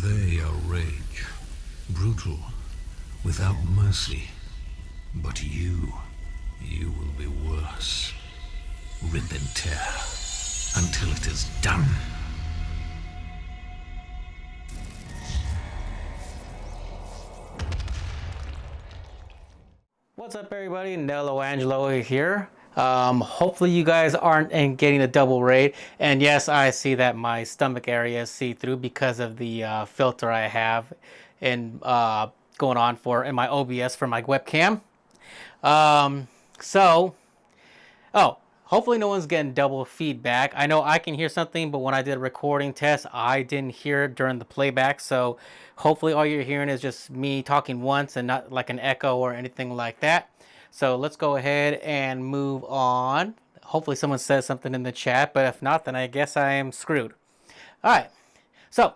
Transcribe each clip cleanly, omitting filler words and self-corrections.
They are rage, brutal, without mercy. But you will be worse. Rip and tear until it is done. What's up, everybody? Nello Angelo here. Hopefully you guys aren't getting a double raid. And yes, I see that my stomach area is see-through because of the filter I have and going on in my OBS for my webcam. Hopefully no one's getting double feedback. I know I can hear something, but when I did a recording test, I didn't hear it during the playback. So hopefully all you're hearing is just me talking once and not like an echo or anything like that. So let's go ahead and move on. Hopefully someone says something in the chat, but if not, then I guess I am screwed. All right, so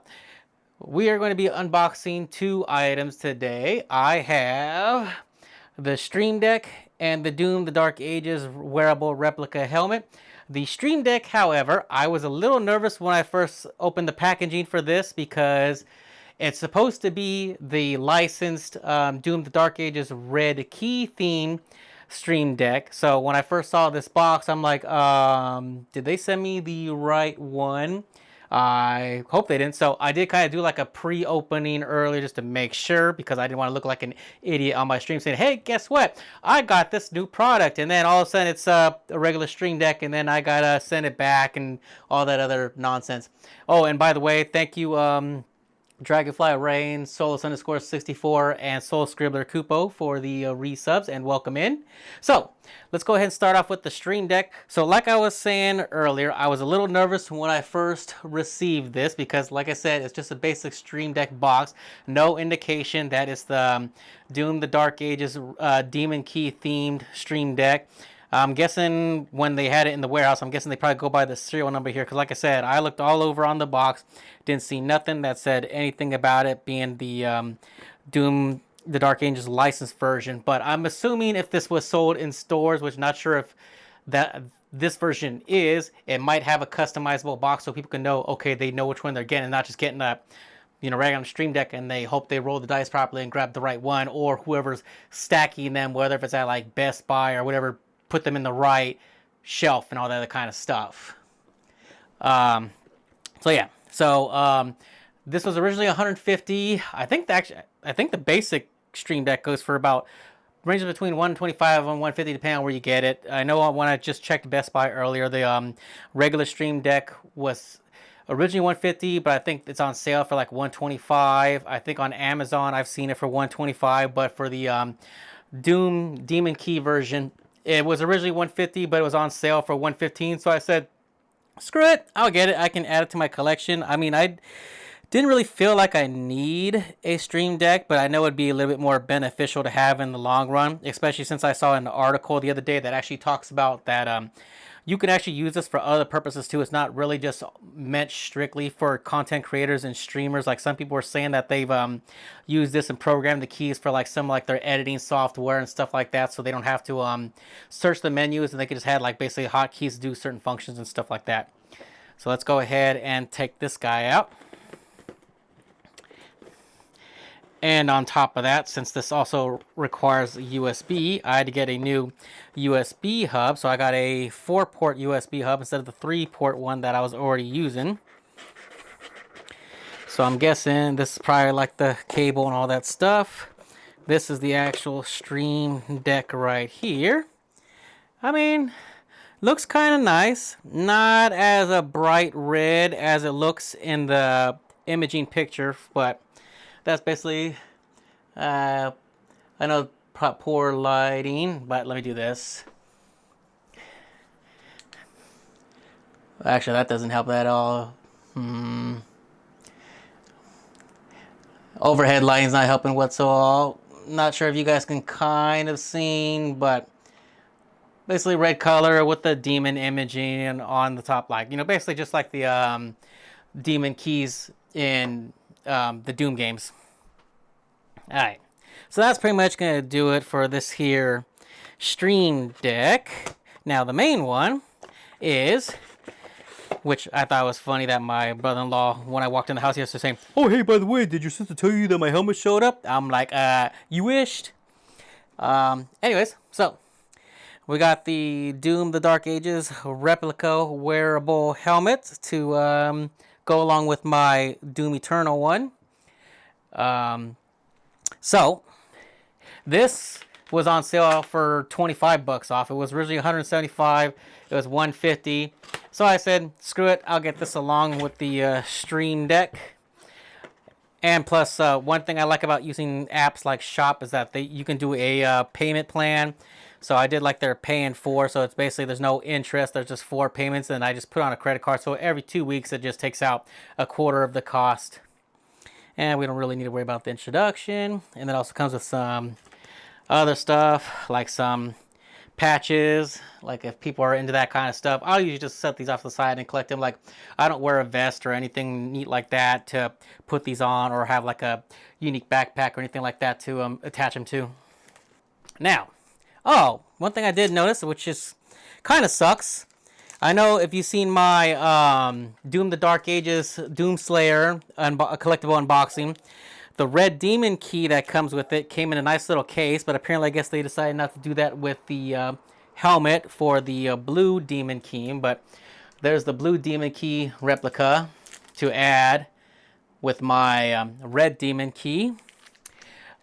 we are going to be unboxing two items today. I have the Stream Deck and the Doom The Dark Ages wearable replica helmet. The Stream Deck, however, I was a little nervous when I first opened the packaging for this because it's supposed to be the licensed Doom The Dark Ages red key theme Stream Deck. So when I first saw this box, I'm like, did they send me the right one? I hope they didn't. So I did kind of do like a pre-opening earlier just to make sure, because I didn't want to look like an idiot on my stream saying, hey, guess what? I got this new product. And then all of a sudden it's a regular Stream Deck, and then I got to send it back and all that other nonsense. Oh, and by the way, thank you, Dragonfly Rain, Solus underscore 64, and Soul Scribbler Kupo for the resubs, and welcome in. So let's go ahead and start off with the Stream Deck. So like I was saying earlier, I was a little nervous when I first received this because, like I said, it's just a basic Stream Deck box. No indication that it's the Doom The Dark Ages Demon Key themed Stream Deck. I'm guessing when they had it in the warehouse, I'm guessing they probably go by the serial number here. Because like I said, I looked all over on the box. Didn't see nothing that said anything about it being the Doom The Dark Ages licensed version. But I'm assuming if this was sold in stores, which I'm not sure if this version is, it might have a customizable box so people can know, okay, they know which one they're getting, not just getting a right on the Stream Deck and they hope they roll the dice properly and grab the right one, or whoever's stacking them, whether if it's at like Best Buy or whatever, put them in the right shelf and all that other kind of stuff. This was originally 150. I think the basic Stream Deck goes for about, ranges between 125 and 150 depending on where you get it. I know when I just checked Best Buy earlier, the regular Stream Deck was originally 150, but I think it's on sale for like 125. I think on Amazon I've seen it for 125, but for the Doom Demon Key version, it was originally 150, but it was on sale for 115. So I said, screw it, I'll get it. I can add it to my collection. I mean, I didn't really feel like I need a Stream Deck, but I know it'd be a little bit more beneficial to have in the long run, especially since I saw an article the other day that actually talks about that you can actually use this for other purposes too. It's not really just meant strictly for content creators and streamers. Like some people were saying that they've used this and programmed the keys for like some like their editing software and stuff like that, so they don't have to search the menus, and they can just have like basically hotkeys to do certain functions and stuff like that. So let's go ahead and take this guy out. And on top of that, since this also requires USB, I had to get a new USB hub. So I got a 4-port USB hub instead of the 3-port one that I was already using. So I'm guessing this is probably like the cable and all that stuff. This is the actual Stream Deck right here. I mean, looks kind of nice. Not as a bright red as it looks in the imaging picture, but that's basically, I know poor lighting, but let me do this. Actually, that doesn't help at all. Overhead lighting's not helping whatsoever. Not sure if you guys can kind of see, but basically red color with the demon imaging on the top, like, basically just like the demon keys in the Doom games. Alright, so that's pretty much going to do it for this here Stream Deck. Now the main one is which I thought was funny that my brother-in-law, when I walked in the house yesterday, saying, "Oh, hey, by the way, did your sister tell you that my helmet showed up?" I'm like, you wished. Anyways, so we got the Doom the Dark Ages replica wearable helmet to go along with my Doom Eternal one. So this was on sale for 25 bucks off. It was originally 175. It was 150. So I said, screw it. I'll get this along with the Stream Deck. And plus, one thing I like about using apps like Shop is that you can do a payment plan. So I did like their pay in 4. So it's basically there's no interest. There's just 4 payments, and I just put on a credit card. So every 2 weeks it just takes out a quarter of the cost. And we don't really need to worry about the introduction. And it also comes with some other stuff like some patches. Like if people are into that kind of stuff, I'll usually just set these off to the side and collect them. Like I don't wear a vest or anything neat like that to put these on, or have like a unique backpack or anything like that to attach them to. Now, one thing I did notice, which is kind of sucks. I know if you've seen my Doom the Dark Ages Doom Slayer collectible unboxing, the red demon key that comes with it came in a nice little case, but apparently I guess they decided not to do that with the helmet for the blue demon key. But there's the blue demon key replica to add with my red demon key.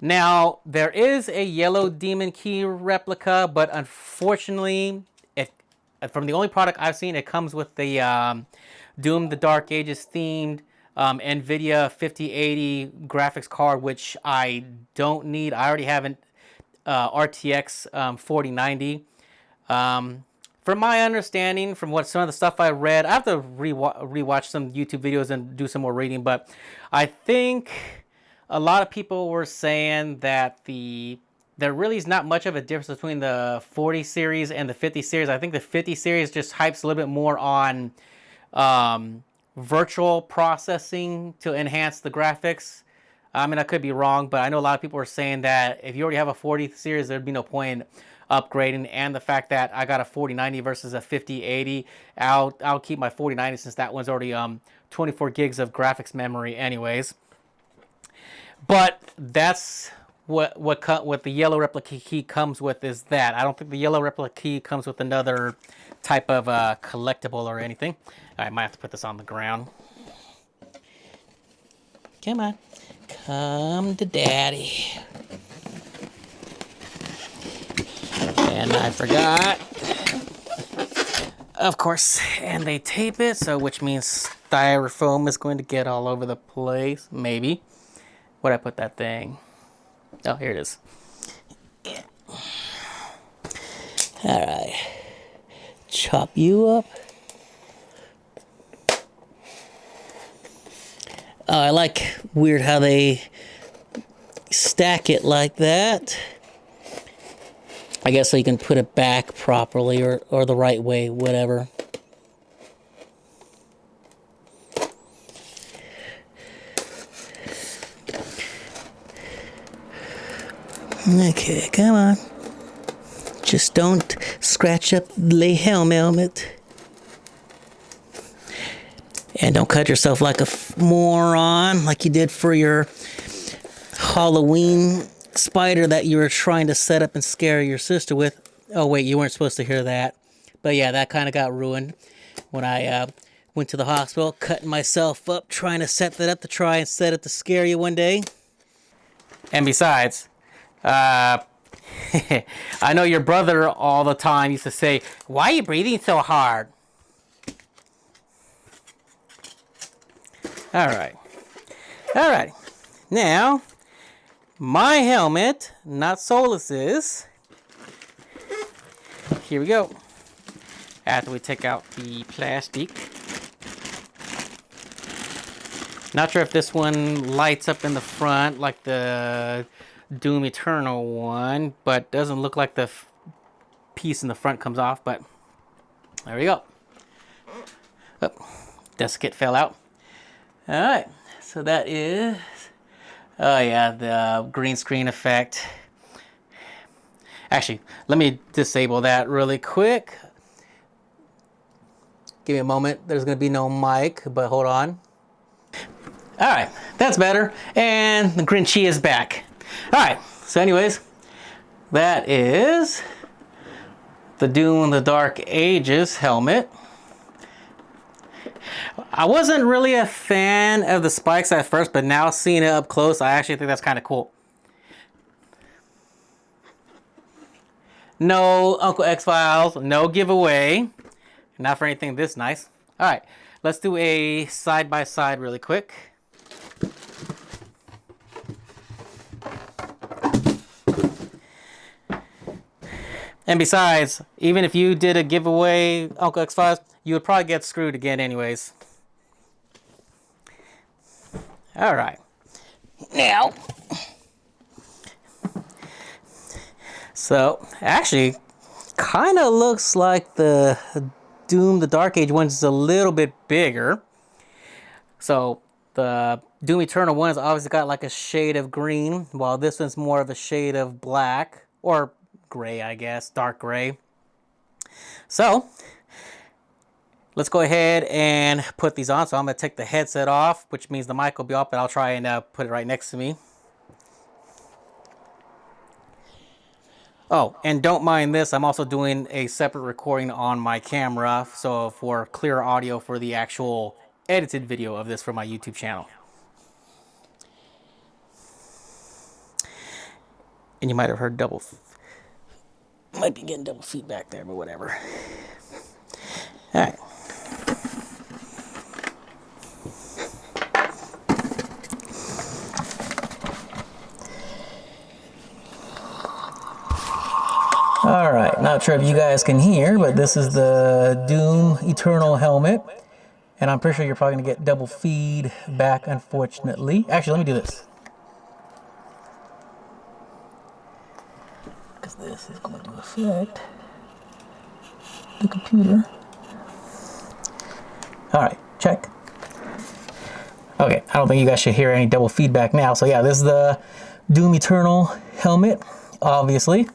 Now, there is a yellow demon key replica, but unfortunately, from the only product I've seen, it comes with the Doom the Dark Ages themed NVIDIA 5080 graphics card, which I don't need. I already have an RTX 4090. From my understanding, from what some of the stuff I read, I have to rewatch some YouTube videos and do some more reading, but I think a lot of people were saying that there really is not much of a difference between the 40 series and the 50 series. I think the 50 series just hypes a little bit more on virtual processing to enhance the graphics. I mean, I could be wrong, but I know a lot of people are saying that if you already have a 40 series, there'd be no point in upgrading. And the fact that I got a 4090 versus a 5080, I'll keep my 4090 since that one's already 24 gigs of graphics memory anyways. But that's what the yellow replica key comes with, is that. I don't think the yellow replica key comes with another type of collectible or anything. I might have to put this on the ground. Come on. Come to daddy. And I forgot. Of course. And they tape it, so which means styrofoam is going to get all over the place. Maybe. Where'd I put that thing? Oh, here it is. Yeah. Alright. Chop you up. Oh, I like weird how they stack it like that. I guess so you can put it back properly or the right way, whatever. Okay, come on. Just don't scratch up the helmet. And don't cut yourself like a moron like you did for your Halloween spider that you were trying to set up and scare your sister with. Oh, wait, you weren't supposed to hear that. But yeah, that kind of got ruined when I went to the hospital, cutting myself up, trying to set that up to try and set it to scare you one day. And besides, I know your brother all the time used to say, "Why are you breathing so hard?" Alright. Now, my helmet, not Solus's. Here we go. After we take out the plastic. Not sure if this one lights up in the front like the Doom Eternal one, but doesn't look like the piece in the front comes off, but there we go. Oh, desiccate fell out. Alright, so that is, oh yeah, the green screen effect. Actually, let me disable that really quick. Give me a moment. There's going to be no mic, but hold on. All right, that's better. And the Grinchy is back. All right, so anyways, that is the Doom the Dark Ages helmet. I wasn't really a fan of the spikes at first, but now seeing it up close, I actually think that's kind of cool. No Uncle X-Files, no giveaway. Not for anything this nice. All right, let's do a side-by-side really quick. And besides, even if you did a giveaway, Uncle X-Files, you would probably get screwed again anyways. All right. Now, so actually, kind of looks like the Doom the Dark Age one is a little bit bigger. So the Doom Eternal one has obviously got like a shade of green, while this one's more of a shade of black, or gray, I guess, dark gray. So let's go ahead and put these on. So I'm going to take the headset off, which means the mic will be off, but I'll try and put it right next to me. Oh, and don't mind this. I'm also doing a separate recording on my camera, so for clear audio for the actual edited video of this for my YouTube channel. And you might have heard might be getting double feedback there, but whatever. All right. All right, not sure if you guys can hear, but this is the Doom Eternal helmet. And I'm pretty sure you're probably gonna get double feedback, unfortunately. Actually, let me do this. Because this is going to affect the computer. All right, check. Okay, I don't think you guys should hear any double feedback now. So yeah, this is the Doom Eternal helmet, obviously.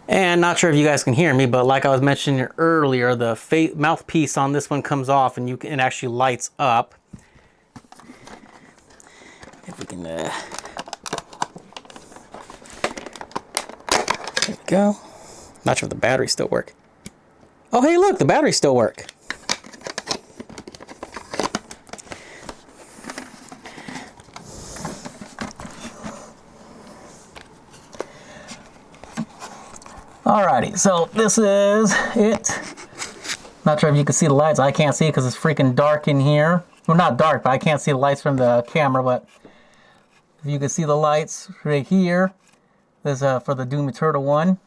And not sure if you guys can hear me, but like I was mentioning earlier, the mouthpiece on this one comes off and it actually lights up. If we can, there we go. Not sure if the batteries still work. Oh, hey, look, the batteries still work. Alrighty, so this is it. Not sure if you can see the lights. I can't see because it's freaking dark in here. Well, not dark, but I can't see the lights from the camera, but if you can see the lights right here, this is for the Doom Eternal one.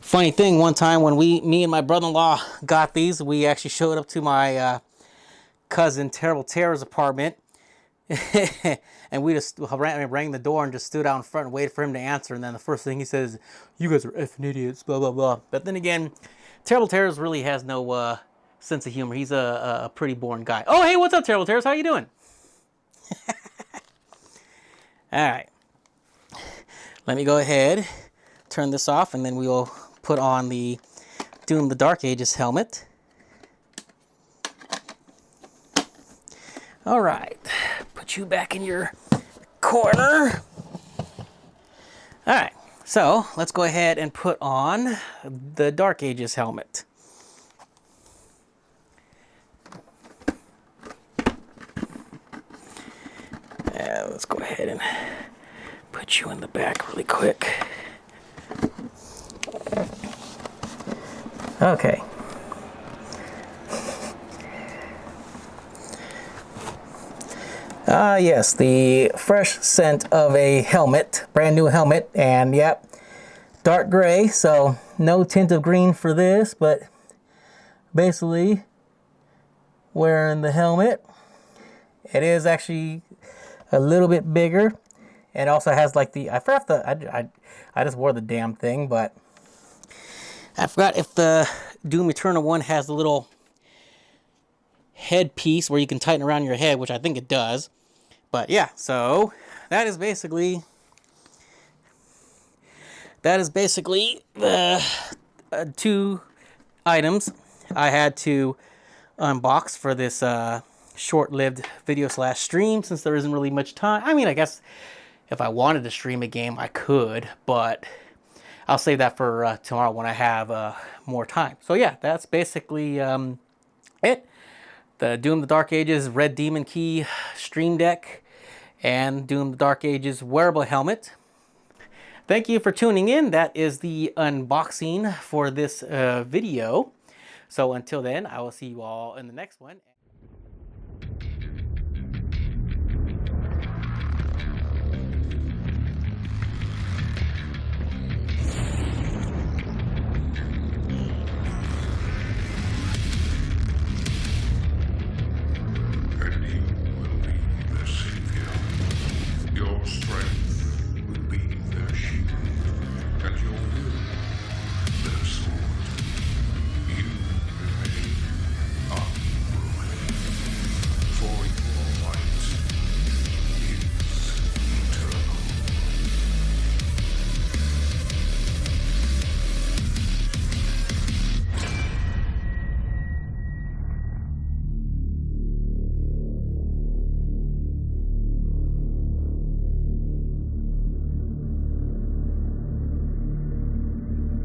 Funny thing, one time when me and my brother-in-law got these, we actually showed up to my cousin Terrible Terror's apartment. And we just rang the door and just stood out in front and waited for him to answer. And then the first thing he says, "You guys are effing idiots, blah, blah, blah." But then again, Terrible Terrors really has no sense of humor. He's a pretty boring guy. Oh, hey, what's up, Terrible Terrors? How you doing? All right. Let me go ahead, turn this off, and then we will put on the Doom the Dark Ages helmet. All right. Put you back in your corner. All right, so let's go ahead and put on the Dark Ages helmet. Let's go ahead and put you in the back really quick. Okay. Yes, the fresh scent of a helmet, brand new helmet, and yep, dark gray, so no tint of green for this, but basically wearing the helmet. It is actually a little bit bigger, and also has like the, I forgot I just wore the damn thing, but I forgot if the Doom Eternal one has a little headpiece where you can tighten around your head, which I think it does. But yeah, so that is basically the two items I had to unbox for this short-lived video slash stream, since there isn't really much time. I mean, I guess if I wanted to stream a game, I could, but I'll save that for tomorrow when I have more time. So yeah, that's basically it. The Doom the Dark Ages Red Demon Key Stream Deck and Doom the Dark Ages wearable helmet. Thank you for tuning in. That is the unboxing for this video. So until then, I will see you all in the next one.